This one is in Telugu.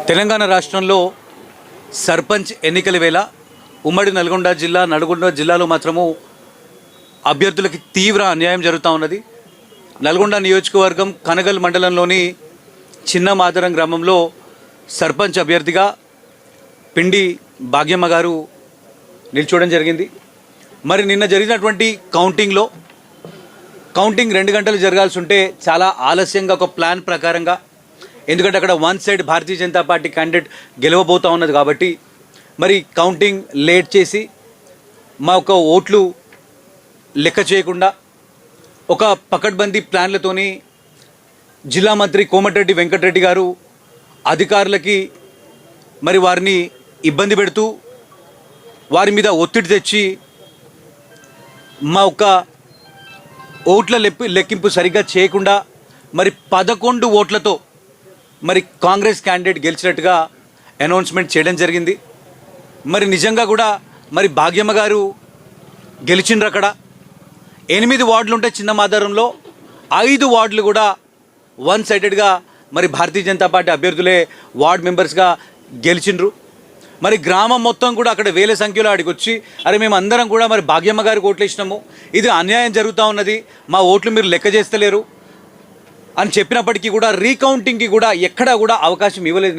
తెలంగాణ రాష్ట్రంలో సర్పంచ్ ఎన్నికల వేళ ఉమ్మడి నల్గొండ జిల్లాలో మాత్రము అభ్యర్థులకి తీవ్ర అన్యాయం జరుగుతూ ఉన్నది. నల్గొండ నియోజకవర్గం కనగల్ మండలంలోని చిన్న మాదరం గ్రామంలో సర్పంచ్ అభ్యర్థిగా పిండి భాగ్యమ్మ గారు నిల్చోవడం జరిగింది. మరి నిన్న జరిగినటువంటి కౌంటింగ్ 2 గంటలు జరగాల్సి ఉంటే చాలా ఆలస్యంగా ఒక ప్లాన్ ప్రకారంగా, ఎందుకంటే అక్కడ one side Bharatiya Janata party candidate గెలవబోతూ ఉన్నది కాబట్టి మరి కౌంటింగ్ లేట్ చేసి మా ఒక ఓట్లు లెక్క చేయకుండా ఒక పకడ్బందీ ప్లాన్లతోని జిల్లా మంత్రి కోమటిరెడ్డి వెంకటరెడ్డి గారు అధికారులకి మరి వారిని ఇబ్బంది పెడుతూ వారి మీద ఒత్తిడి తెచ్చి మా ఒక ఓట్ల లెక్కింపు సరిగ్గా చేయకుండా మరి 11 ఓట్లతో మరి కాంగ్రెస్ క్యాండిడేట్ గెలిచినట్టుగా అనౌన్స్మెంట్ చేయడం జరిగింది. మరి నిజంగా కూడా మరి భాగ్యమ్మ గారు గెలిచిండ్రు. అక్కడ 8 వార్డులు ఉంటే చిన్న మాదారంలో 5 వార్డులు కూడా వన్ సైడెడ్గా మరి భారతీయ జనతా పార్టీ అభ్యర్థులే వార్డ్ మెంబర్స్గా గెలిచిండ్రు. మరి గ్రామం మొత్తం కూడా అక్కడ వేల సంఖ్యలో ఆడికి వచ్చి అరే మేము అందరం కూడా మరి భాగ్యమ్మ గారికి ఓట్లు వేసినాము, ఇది అన్యాయం జరుగుతూ ఉన్నది, మా ఓట్లు మీరు లెక్క చేస్తలేరు అని చెప్పినప్పటికీ కూడా రీకౌంటింగ్కి కూడా ఎక్కడా కూడా అవకాశం ఇవ్వలేదు.